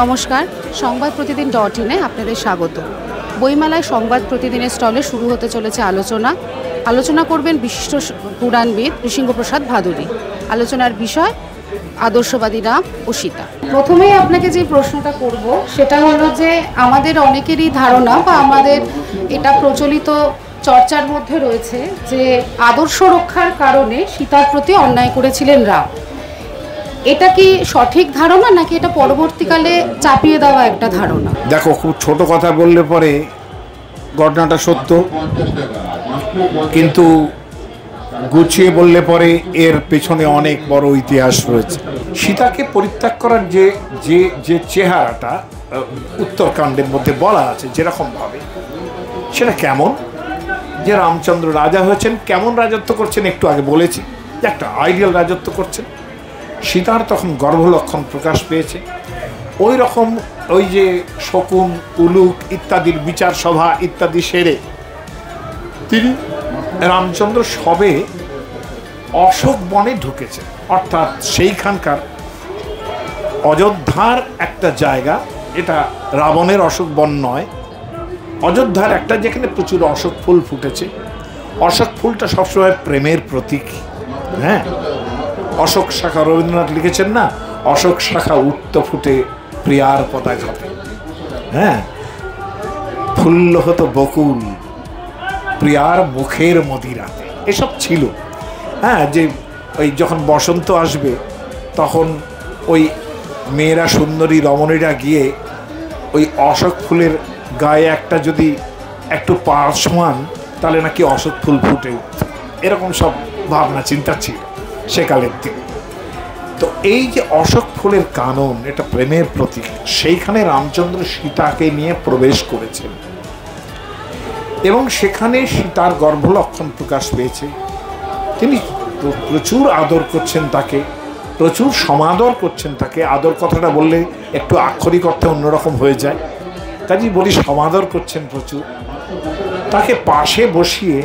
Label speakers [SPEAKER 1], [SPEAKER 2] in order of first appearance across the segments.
[SPEAKER 1] নমস্কার, সংবাদ প্রতিদিন .in আপনাদের স্বাগত। বইমেলায় সংবাদ প্রতিদিনের স্টলে শুরু হতে চলেছে আলোচনা করবেন বিশিষ্ট পুরাণবিদ নৃসিংহপ্রসাদ ভাদুড়ী। আলোচনার বিষয় আদর্শবাদী রাম ও সীতা। প্রথমেই আপনাকে যে প্রশ্নটা করব সেটা হলো যে আমাদের অনেকেরই ধারণা বা আমাদের এটা প্রচলিত চর্চার মধ্যে রয়েছে যে আদর্শ রক্ষার কারণে সীতার প্রতি অন্যায় করেছিলেন রাম। এটা কি সঠিক ধারণা নাকি এটা পরবর্তীকালে চাপিয়ে দেওয়া একটা ধারণা?
[SPEAKER 2] দেখো, খুব ছোট কথা বললে পরে ঘটনাটা সত্য, কিন্তু গুছিয়ে বললে পরে এর পেছনে অনেক বড় ইতিহাস রয়েছে। সীতাকে পরিত্যাগ করার যে চেহারাটা উত্তরকাণ্ডের মধ্যে বলা আছে যেরকম ভাবে, সেটা কেমন যে রামচন্দ্র রাজা হয়েছেন, কেমন রাজত্ব করছেন একটু আগে বলেছি, যে একটা আইডিয়াল রাজত্ব করছেন। সীতার তখন গর্ভলক্ষণ প্রকাশ পেয়েছে। ওই রকম ওই যে শকুন উলুক ইত্যাদির বিচার সভা ইত্যাদি সেরে তিনি রামচন্দ্র সবে অশোক বনে ঢুকেছে, অর্থাৎ সেইখানকার অযোধ্যার একটা জায়গা, এটা রাবণের অশোক বন নয়, অযোধ্যার একটা যেখানে প্রচুর অশোক ফুল ফুটেছে। অশোক ফুলটা সবসময় প্রেমের প্রতীক। হ্যাঁ, অশোক শাখা রবীন্দ্রনাথ লিখেছেন না, অশোক শাখা উঠত ফুটে প্রিয়ার পদাঘাতে। হ্যাঁ, ফুল্ল হতো বকুল প্রিয়ার মুখের মদিরাতে, এসব ছিল। হ্যাঁ, যে ওই যখন বসন্ত আসবে তখন ওই মেয়েরা সুন্দরী রমণীরা গিয়ে ওই অশোক ফুলের গায়ে একটা যদি একটু পা সমান তাহলে নাকি অশোক ফুল ফুটে উঠত, এরকম সব ভাবনা চিন্তা ছিল সেকালের দিকে। তো এই যে অশোক ফুলের কানন, এটা প্রেমের প্রতীক। সেইখানে রামচন্দ্র সীতাকে নিয়ে প্রবেশ করেছেন এবং সেখানে সীতার গর্ভলক্ষণ প্রকাশ পেয়েছে। তিনি প্রচুর আদর করছেন তাকে, প্রচুর সমাদর করছেন তাকে। আদর কথাটা বললে একটু আক্ষরিক অর্থে অন্যরকম হয়ে যায়, কাজেই বলি সমাদর করছেন প্রচুর। তাকে পাশে বসিয়ে,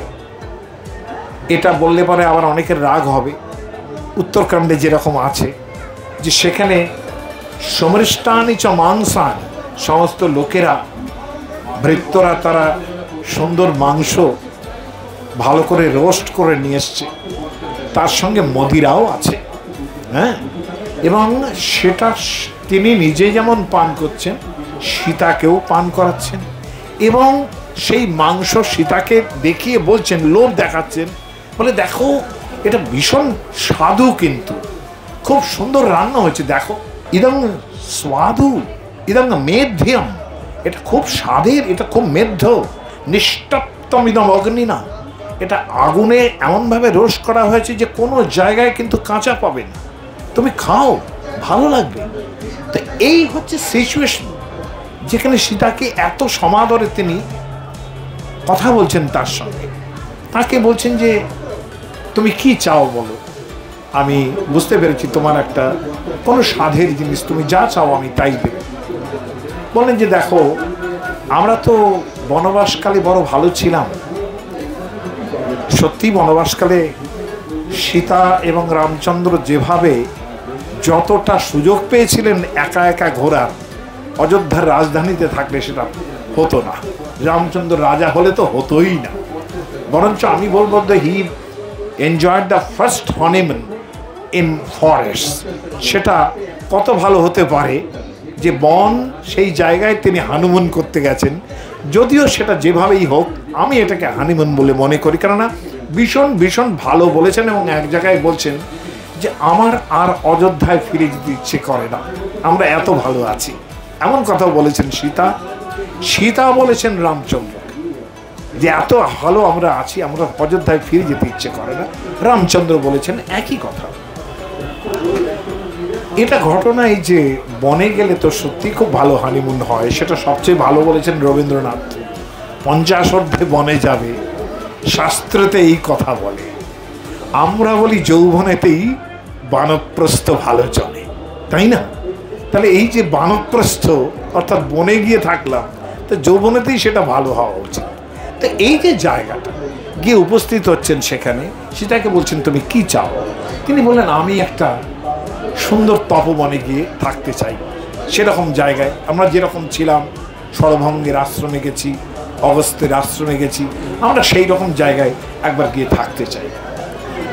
[SPEAKER 2] এটা বললে পরে আবার অনেকের রাগ হবে, উত্তরকাণ্ডে যেরকম আছে যে সেখানে সমৃষ্টানি চ মাংসানি, সমস্ত লোকেরা ভৃত্যরা তারা সুন্দর মাংস ভালো করে রোস্ট করে নিয়ে এসছে, তার সঙ্গে মদিরাও আছে। হ্যাঁ, এবং সেটা তিনি নিজে যেমন পান করছেন, সীতাকেও পান করাচ্ছেন এবং সেই মাংস সীতাকে দেখিয়ে বলছেন, লোভ দেখাচ্ছেন, বলে দেখো এটা ভীষণ স্বাদু, কিন্তু খুব সুন্দর রান্না হয়েছে, দেখো ইদং স্বাদু ইদং মেধ্যম, এটা খুব স্বাদের, এটা খুব মেধ্য, নিষ্ঠপ্তম ইদম অগ্নিনা, এটা আগুনে এমনভাবে রোস্ট করা হয়েছে যে কোনো জায়গায় কিন্তু কাঁচা পাবে না, তুমি খাও ভালো লাগবে। তো এই হচ্ছে সিচুয়েশন যেখানে সীতাকে এত সমাদরে তিনি কথা বলছেন তার সঙ্গে। তাকে বলছেন যে তুমি কি চাও বলো, আমি বুঝতে পেরেছি তোমার একটা কোনো স্বাদের জিনিস, তুমি যা চাও আমি তাই দেব। বলেন যে দেখো, আমরা তো বনবাসকালে বড় ভালো ছিলাম। সত্যি বনবাসকালে সীতা এবং রামচন্দ্র যেভাবে যতটা সুযোগ পেয়েছিলেন একা একা ঘোরার, অযোধ্যার রাজধানীতে থাকলে সেটা হতো না। রামচন্দ্র রাজা হলে তো হতোই না, বরঞ্চ আমি বলবো যে he enjoyed the first honeymoon in forest. সেটা কত ভালো হতে পারে যে বন, সেই জায়গায় তিনি হানিমুন করতে গেছেন। যদিও সেটা যেভাবেই হোক আমি এটাকে হানিমুন বলে মনে করি, কেননা ভীষণ ভীষণ ভালো বলেছেন। এবং এক জায়গায় বলছেন যে আমার আর অযোধ্যায় ফিরে যেতে ইচ্ছে করে না, আমরা এত ভালো আছি, এমন কথাও বলেছেন সীতা বলেছেন রামচন্দ্র যে এত ভালো আমরা আছি, আমরা অযোধ্যায় ফিরে যেতে ইচ্ছে করে না। রামচন্দ্র বলেছেন একই কথা। এটা ঘটনা এই যে বনে গেলে তো সত্যি খুব ভালো হানিমুন হয়, সেটা সবচেয়ে ভালো বলেছেন রবীন্দ্রনাথ। 50 ঊর্ধ্বে বনে যাবে, শাস্ত্রতে এই কথা বলে। আমরা বলি যৌবনেতেই বানপ্রস্থ ভালো চলে, তাই না? তাহলে এই যে বানপ্রস্থ অর্থাৎ বনে গিয়ে থাকলাম, তো যৌবনেতেই সেটা ভালো হওয়া উচিত। তো এই যে জায়গাটা গিয়ে উপস্থিত হচ্ছেন সেখানে, সেটাকে বলছেন তুমি কি চাও। তিনি বললেন আমি একটা সুন্দর তপবনে গিয়ে থাকতে চাই। সেরকম জায়গায় আমরা যেরকম ছিলাম, সরভঙ্গের আশ্রমে গেছি, অগস্ত্যের আশ্রমে গেছি, আমরা সেই রকম জায়গায় একবার গিয়ে থাকতে চাই।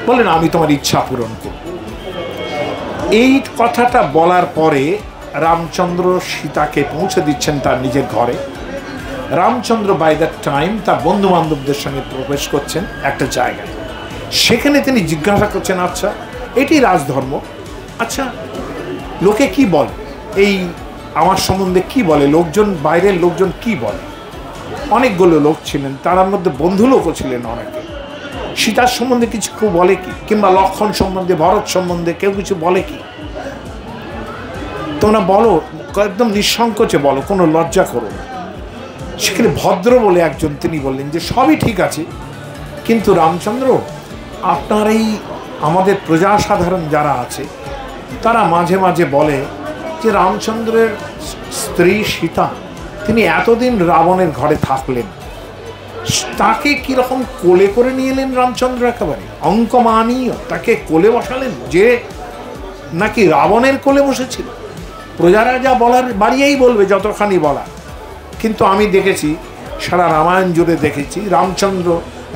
[SPEAKER 2] বলেন আমি তোমার ইচ্ছা পূরণ করব। এই কথাটা বলার পরে রামচন্দ্র সীতাকে পৌঁছে দিচ্ছেন তার নিজের ঘরে। রামচন্দ্র বাই দ্যাট টাইম তার বন্ধু বান্ধবদের সঙ্গে প্রবেশ করছেন একটা জায়গায়। সেখানে তিনি জিজ্ঞাসা করছেন, আচ্ছা এটি রাজধর্ম, আচ্ছা লোকে কি বলে, এই আমার সম্বন্ধে কি বলে, লোকজন, বাইরের লোকজন কি বলে। অনেকগুলো লোক ছিলেন, তার মধ্যে বন্ধু লোকও ছিলেন অনেকে। সীতার সম্বন্ধে কিছু কেউ বলে কি, কিংবা লক্ষণ সম্বন্ধে, ভরত সম্বন্ধে কেউ কিছু বলে কি? তোমরা বলো, একদম নিঃসংকোচে বলো, কোনো লজ্জা করো না। সেখানে ভদ্র বলে একজন, তিনি বললেন যে সবই ঠিক আছে, কিন্তু রামচন্দ্র আপনার এই আমাদের প্রজা সাধারণ যারা আছে তারা মাঝে মাঝে বলে যে রামচন্দ্রের স্ত্রী সীতা তিনি এতদিন রাবণের ঘরে থাকলেন, তাকে কিরকম কোলে করে নিয়ে এলেন রামচন্দ্র, একেবারে অঙ্কমানীয় তাকে কোলে বসালেন, যে নাকি রাবণের কোলে বসেছিল। প্রজারা যা বলার বাড়িয়েই বলবে, যতখানি বলা। কিন্তু আমি দেখেছি, সারা রামায়ণ জুড়ে দেখেছি, রামচন্দ্র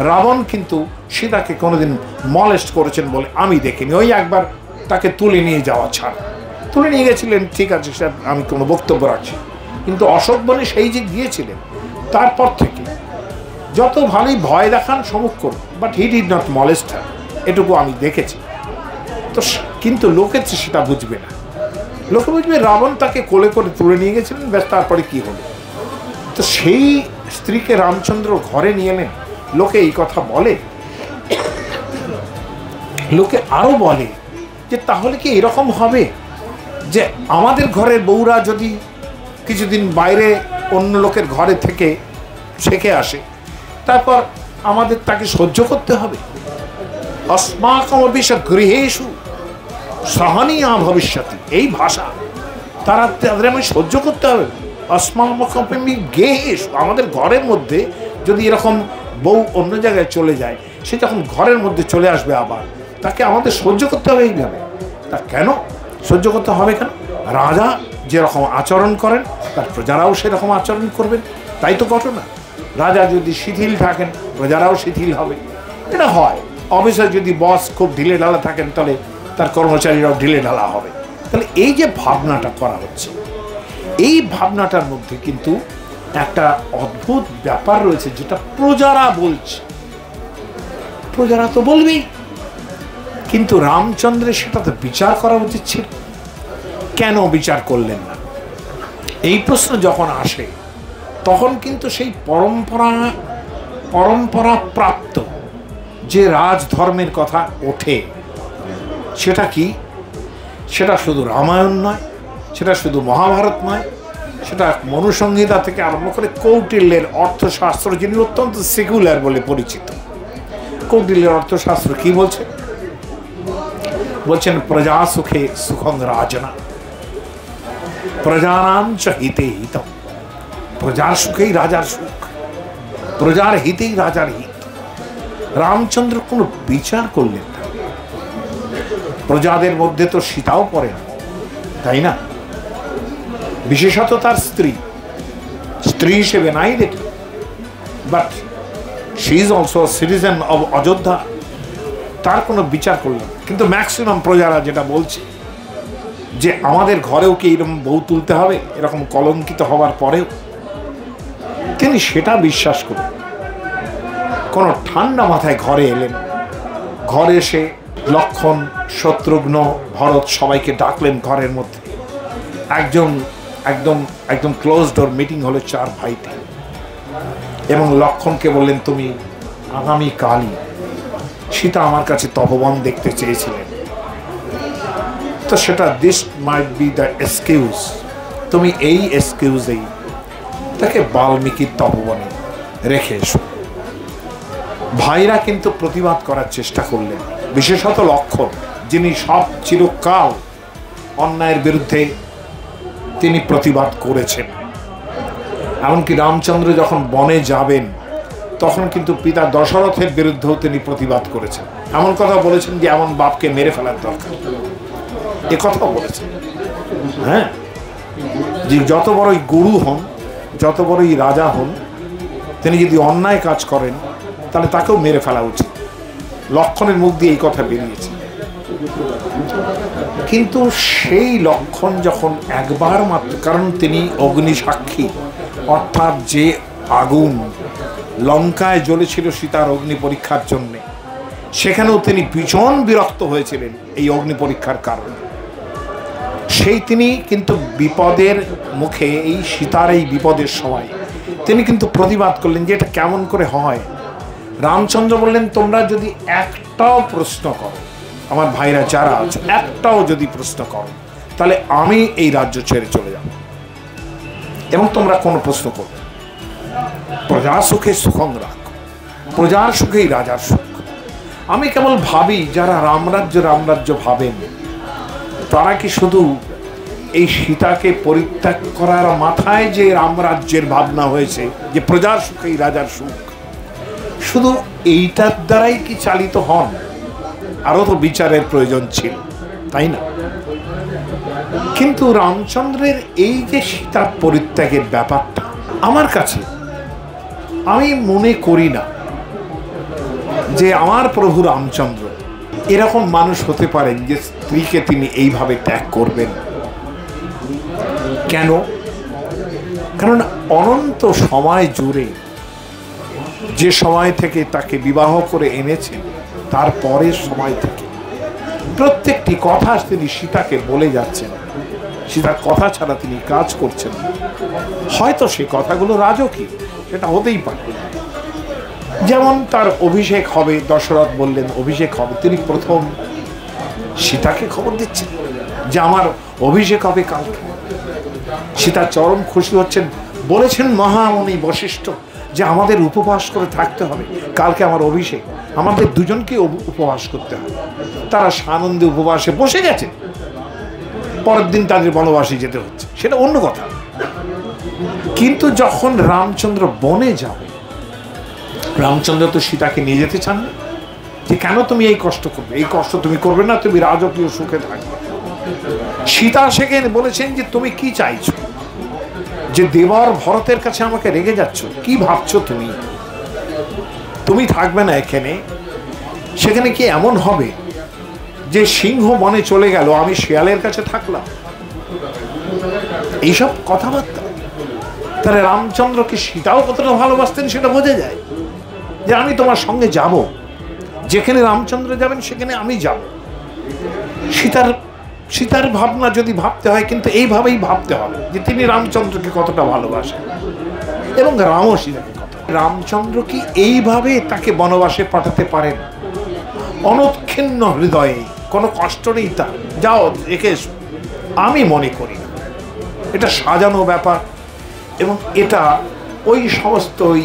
[SPEAKER 2] রাবণ কিন্তু সীতাকে কোনোদিন মলেস্ট করেছেন বলে আমি দেখিনি। ওই একবার তাকে তুলে নিয়ে যাওয়া ছাড়া, তুলে নিয়ে গেছিলেন ঠিক আছে, স্যার আমি কোনো বক্তব্য রাখছি, কিন্তু অশোক বনে সেই যে গিয়েছিলেন তারপর থেকে যত ভালোই ভয় দেখান সমুখ করুন, but he did not molest her, এটুকু আমি দেখেছি। তো কিন্তু লোকে সেটা বুঝবে না, লোকে বুঝবে রাবণ তাকে কোলে করে তুলে নিয়ে গেছিলেন, ব্যাস তারপরে কি হলো। তো সেই স্ত্রীকে রামচন্দ্র ঘরে নিয়ে এলেন। লোকে এই কথা বলে, লোকে আরো বলে যে তাহলে কি এরকম হবে যে আমাদের ঘরের বউরা যদি কিছুদিন বাইরে অন্য লোকের ঘরে থেকে শেখে আসে, তারপর আমাদের তাকে সহ্য করতে হবে। अस्माकमपि गृहेषु সহনীয়া ভবিষ্যতি, এই ভাষা তারা তাদের আমি সহ্য করতে হবে। अस्माकमपि গৃহেষু, আমাদের ঘরের মধ্যে যদি এরকম বউ অন্য জায়গায় চলে যায়, সে যখন ঘরের মধ্যে চলে আসবে আবার তাকে আমাদের সহ্য করতে হবে এইভাবে। তা কেন সহ্য করতে হবে? কেন? রাজা যেরকম আচরণ করেন তার প্রজারাও সেরকম আচরণ করবেন, তাই তো ঘটনা। রাজা যদি শিথিল থাকেন প্রজারাও শিথিল হবে, এটা হয়। অফিসে যদি বস খুব ঢিলে ঢালা থাকেন তাহলে তার কর্মচারীরাও ঢিলে ঢালা হবে। তাহলে এই যে ভাবনাটা করা হচ্ছে, এই ভাবনাটার মধ্যে কিন্তু একটা অদ্ভুত ব্যাপার রয়েছে, যেটা প্রজারা বলছে। প্রজারা তো বলবেই, কিন্তু রামচন্দ্রের সেটা তো বিচার করা উচিত ছিল, কেন বিচার করলেন না? এই প্রশ্ন যখন আসে তখন কিন্তু সেই পরম্পরা প্রাপ্ত যে রাজধর্মের কথা ওঠে, সেটা কি? সেটা শুধু রামায়ণ নয়, সেটা শুধু মহাভারত নয়, সেটা মনুসংহিতা থেকে আরম্ভ করে কৌটিল্যের অর্থশাস্ত্র, যিনি অত্যন্ত সেকুলার বলে পরিচিত। কৌটিল্যের অর্থশাস্ত্র কি বলছে? বলছেন প্রজা সুখে সুখং রাজনা, প্রজানাম চ হিতে হিতম। প্রজার সুখেই রাজার সুখ, প্রজার হিতেই রাজার হিত। রামচন্দ্র কোনো বিচার করলেন না। প্রজাদের মধ্যে তো সীতাও পড়ে না, তাই না? বিশেষত তার স্ত্রী হিসেবে নাই দেখি, but she is also citizen of Ayodhya, তার কোনো বিচার করলেন। কিন্তু ম্যাক্সিমাম প্রজারা যেটা বলছে যে আমাদের ঘরেও কি এরকম বউ তুলতে হবে, এরকম কলঙ্কিত হওয়ার পরেও, তিনি সেটা বিশ্বাস করেন। কোনো ঠান্ডা মাথায় ঘরে এলেন, ঘরে এসে লক্ষণ, শত্রুঘ্ন, ভরত সবাইকে ডাকলেন ঘরের মধ্যে। একদম ক্লোজ ডোর মিটিং হলো চার ভাইতে, এবং লক্ষণকে বললেন তুমি আগামী কালই সীতা আমার কাছে তপবন দেখতে চেয়েছিলেন, তো সেটা this might be the excuse, তুমি এই এক্সকিউজেই তাকে বাল্মীকির তপবনে রেখে এসো। ভাইরা কিন্তু প্রতিবাদ করার চেষ্টা করলেন, বিশেষত লক্ষণ, যিনি সব চিরকাল অন্যায়ের বিরুদ্ধে তিনি প্রতিবাদ করেছেন। এমনকি রামচন্দ্র যখন বনে যাবেন তখন কিন্তু পিতা দশরথের বিরুদ্ধেও তিনি প্রতিবাদ করেছেন। এমন কথা বলেছেন যে এমন বাপকে মেরে ফেলার দরকার, এ কথাও বলেছেন। হ্যাঁ, যে যত বড়ই গুরু হন, যত বড়ই রাজা হন, তিনি যদি অন্যায় কাজ করেন তাহলে তাকেও মেরে ফেলা উচিত। লক্ষণের মুখ দিয়ে এই কথা বেরিয়েছে। কিন্তু সেই লক্ষণ যখন একবার মাত্র, কারণ তিনি অগ্নি সাক্ষী, অর্থাৎ যে আগুন লঙ্কায় জ্বলেছিল সীতার অগ্নি পরীক্ষার জন্যে, সেখানেও তিনি ভীষণ বিরক্ত হয়েছিলেন এই অগ্নি পরীক্ষার কারণে। সেই তিনি কিন্তু বিপদের মুখে, এই সীতার এই বিপদের সময় তিনি কিন্তু প্রতিবাদ করলেন যে এটা কেমন করে হয়। রামচন্দ্র বললেন, তোমরা যদি একটাও প্রশ্ন করো, আমার ভাইরা যারা আছে, একটাও যদি প্রশ্ন করো, তাহলে আমি এই রাজ্য ছেড়ে চলে যাব, এবং তোমরা কোনো প্রশ্ন করো। প্রজা সুখে সুখং রাখো, প্রজার সুখেই রাজার সুখ। আমি কেবল ভাবি, যারা রামরাজ্য ভাবেন, তারা কি শুধু এই সীতাকে পরিত্যাগ করার মাথায় যে রামরাজ্যের ভাবনা হয়েছে, যে প্রজার সুখেই রাজার সুখ, শুধু এইটার দ্বারাই কি চালিত হন? আরো তো বিচারের প্রয়োজন ছিল, তাই না? কিন্তু রামচন্দ্রের এই যে সীতা পরিত্যাগের ব্যাপারটা, আমার কাছে, আমি মনে করি না যে আমার প্রভু রামচন্দ্র এরকম মানুষ হতে পারেন যে স্ত্রীকে তিনি এইভাবে ত্যাগ করবেন। কেন? কারণ অনন্ত সময় জুড়ে, যে সময় থেকে তাকে বিবাহ করে এনেছেন, তার পরের সময় থেকে প্রত্যেকটি কথা তিনি সীতাকে বলে যাচ্ছেন। সীতার কথা ছাড়া তিনি কাজ করছেন না। হয়তো সেই কথাগুলো রাজকীয়, সেটা হতেই পারে। যেমন তার অভিষেক হবে, দশরথ বললেন অভিষেক হবে, তিনি প্রথম সীতাকে খবর দিচ্ছেন যে আমার অভিষেক হবে কালকে। সীতা চরম খুশি হচ্ছেন, বলেছেন মহামুনি বশিষ্ঠ যে আমাদের উপবাস করে থাকতে হবে, কালকে আমার অভিষেক, আমাদের দুজনকে উপবাস করতে হবে। তারা সানন্দে উপবাসে বসে গেছে, পরের দিন তাদের বনবাসে যেতে হচ্ছে, সেটা অন্য কথা। কিন্তু যখন রামচন্দ্র বনে যাবে, রামচন্দ্র তো সীতাকে নিয়ে যেতে চান না, যে কেন তুমি এই কষ্ট করবে, এই কষ্ট তুমি করবে না, তুমি রাজকীয় সুখে থাকবে। সীতা সেখানে বলেছেন যে তুমি কি চাইছো, যে দেবর ভরতের কাছে আমাকে রেগে যাচ্ছ, কি ভাবছো তুমি? তুমি থাকবে না এখানে, সেখানে কি এমন হবে যে সিংহ বনে চলে গেল, আমি শিয়ালের কাছে থাকলাম? এইসব কথাবার্তা। তাহলে রামচন্দ্রকে সীতাও কতটা ভালোবাসতেন সেটা বোঝা যায়, যে আমি তোমার সঙ্গে যাব, যেখানে রামচন্দ্র যাবেন সেখানে আমি যাব। সীতার ভাবনা যদি ভাবতে হয়, কিন্তু এইভাবেই ভাবতে হবে যে তিনি রামচন্দ্রকে কতটা ভালোবাসেন, এবং রামও সীতাকে কত। রামচন্দ্র কি এইভাবে তাকে বনবাসে পাঠাতে পারেন অনুৎক্ষিন্ন হৃদয়ে, কোনো কষ্ট নেই তার, যাও একে? আমি মনে করি না। এটা সাজানো ব্যাপার, এবং এটা ওই সমস্ত ওই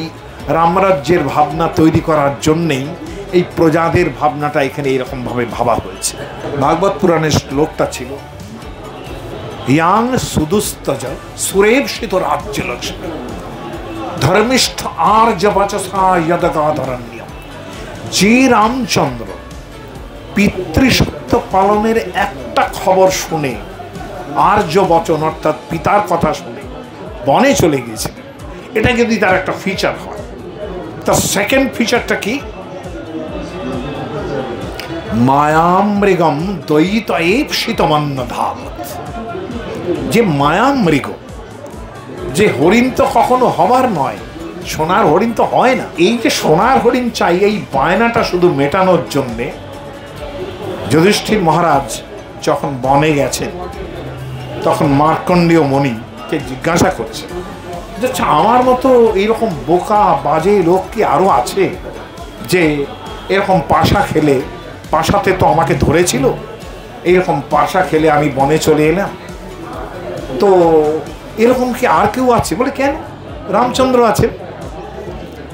[SPEAKER 2] রামরাজ্যের ভাবনা তৈরি করার জন্যেই এই প্রজাদের ভাবনাটা এখানে এরকম ভাবে ভাবা হয়েছে। ভাগবত পুরাণের শ্লোকটা ছিল, ইয়াং সুদুস্তজ সুরেবশিত রাজ্য লক্ষ্মী ধর্মিষ্ঠ আর্য বচসা যদগাধরণ্য। যে রামচন্দ্র পিতৃসত্য পালনের একটা খবর শুনে, আর্য বচন অর্থাৎ পিতার কথা শুনে বনে চলে গিয়েছিলেন, এটা যদি তার একটা ফিচার হয়, তার সেকেন্ড ফিচারটা কি? মায়ামৃগম দ্বৈত ঈপ্সিতমন্ন ধাবত। যে মায়ামৃগ, যে হরিণ তো কখনো হবার নয়, সোনার হরিণ তো হয় না, এই যে সোনার হরিণ চাই, এই বায়নাটা শুধু মেটানোর জন্যে যুধিষ্ঠির মহারাজ যখন বনে গেছেন, তখন মার্কণ্ডেয় মুনিকে জিজ্ঞাসা করছে যে আমার মতো এইরকম বোকা বাজে লোক কি আরো আছে, যে এরকম পাশা খেলে, পাশাতে তো আমাকে ধরেছিল, এইরকম পাশা খেলে আমি বনে চলে এলাম, তো এরকম কি আর কেউ আছে? বলে কেন, রামচন্দ্র আছেন।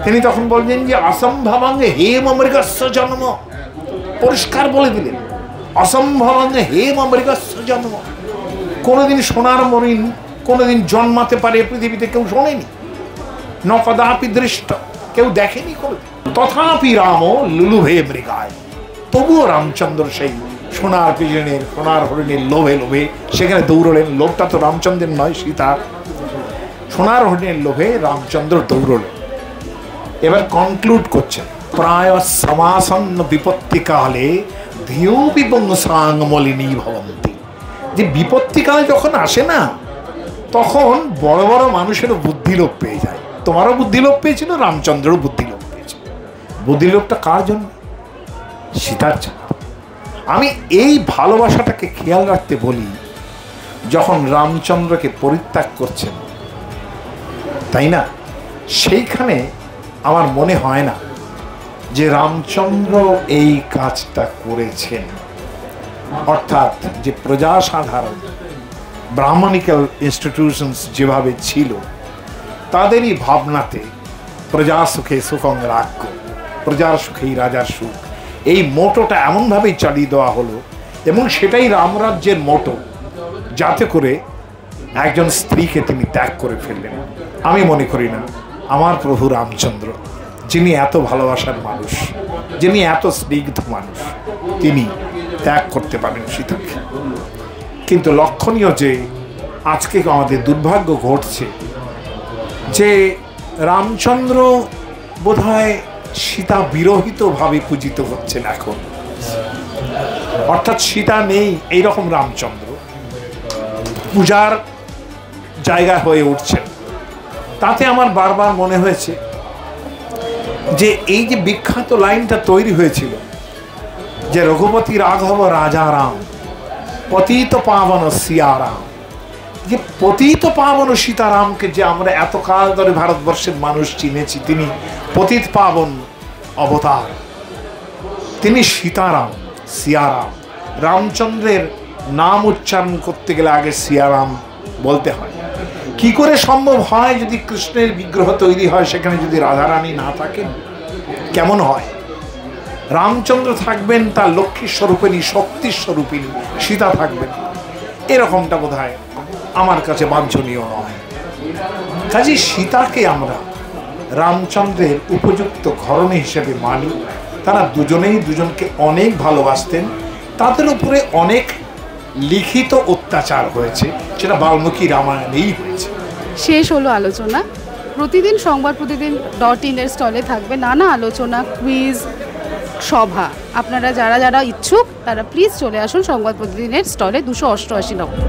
[SPEAKER 2] তিনি তখন বললেন যে অসম্ভবাঙ্গে হেম মৃগস্য জন্ম, পরিষ্কার বলে দিলেন, অসম্ভবাঙ্গে হেম মৃগস্য জন্ম। কোনোদিন সোনার হরিণ কোনোদিন জন্মাতে পারে পৃথিবীতে কেউ শোনেনি, ন কদাপি দৃষ্ট, কেউ দেখেনি কোনোদিন। তথাপি রাম লুলুভে মৃগায়, তবুও রামচন্দ্র সেই সোনার পিজনের, সোনার হরিণের লোভে লোভে সেখানে দৌড়লেন। লোভটা তো রামচন্দ্রের নয়, সীতার। সোনার হরিণের লোভে রামচন্দ্র দৌড়লেন। এবার কনক্লুড করছেন, প্রায় সমাসন্ন বিপত্তিকালে ধিও বিবংসাং মলিনী ভবন্তি। যে বিপত্তিকালে যখন আসে না, তখন বড় বড় মানুষেরও বুদ্ধিলোপ পেয়ে যায়। তোমারও বুদ্ধিলোপ পেয়েছিল, রামচন্দ্রেরও বুদ্ধিলোপ পেয়েছিল। বুদ্ধিলোপটা কার জন্য? সীতার জন্য। আমি এই ভালোবাসাটাকে খেয়াল রাখতে বলি, যখন রামচন্দ্রকে পরিত্যাগ করছেন, তাই না, সেইখানে আমার মনে হয় না যে রামচন্দ্র এই কাজটা করেছেন। অর্থাৎ যে প্রজা সাধারণ ব্রাহ্মণিক্যাল ইনস্টিটিউশনস যেভাবে ছিল, তাদেরই ভাবনাতে প্রজা সুখে সুখং রাজ্য, প্রজার সুখেই রাজার সুখ, এই মোটোটা এমনভাবেই চালিয়ে দেওয়া হলো, এবং সেটাই রামরাজ্যের মোটো, যাতে করে একজন স্ত্রীকে তিনি ত্যাগ করে ফেললেন। আমি মনে করি না আমার প্রভু রামচন্দ্র, যিনি এত ভালোবাসার মানুষ, যিনি এত স্নিগ্ধ মানুষ, তিনি ত্যাগ করতে পারেন সীতাকে। কিন্তু লক্ষণীয় যে আজকে আমাদের দুর্ভাগ্য ঘটছে যে রামচন্দ্র বোধহয় সীতা বিরহিতভাবে পূজিত হচ্ছেন এখন। অর্থাৎ সীতা নেই, এইরকম রামচন্দ্র পূজার জায়গা হয়ে উঠছেন। তাতে আমার বারবার মনে হয়েছে যে এই যে বিখ্যাত লাইনটা তৈরি হয়েছিল যে রঘুপতি রাঘব রাজা রাম, পতিত পাবন সিয়ারাম, যে পতিত পাবন সীতারামকে যে আমরা এতকাল ধরে ভারতবর্ষের মানুষ চিনেছি, তিনি পতিত পাবন অবতার, তিনি সীতারাম, সিয়ারাম। রামচন্দ্রের নাম উচ্চারণ করতে গেলে আগে সিয়ারাম বলতে হয়। কি করে সম্ভব হয় যদি কৃষ্ণের বিগ্রহ তৈরি হয়, সেখানে যদি রাধারানী না থাকেন? কেমন হয়? রামচন্দ্র থাকবেন তার লক্ষ্মী স্বরূপিণী, শক্তি স্বরূপিণী, সীতা থাকবেন, এরকমটা বোধহয় আমার কাছে বাঞ্ছনীয় নয়। কাজে সীতাকে আমরা রামচন্দ্রের উপযুক্ত ঘরণী হিসেবে মানি। তারা দুজনেই দুজনকে অনেক ভালোবাসতেন। তাদের উপরে অনেক লিখিত অত্যাচার হয়েছে, সেটা বাল্মীকি রামায়ণেই হয়েছে।
[SPEAKER 1] শেষ হলো আলোচনা। প্রতিদিন সংবাদ প্রতিদিন .in এর স্টলে থাকবে নানা আলোচনা, কুইজ, সভা। আপনারা যারা যারা ইচ্ছুক তারা প্লিজ চলে আসুন সংবাদ প্রতিদিনের স্টলে, 288 নম্বর।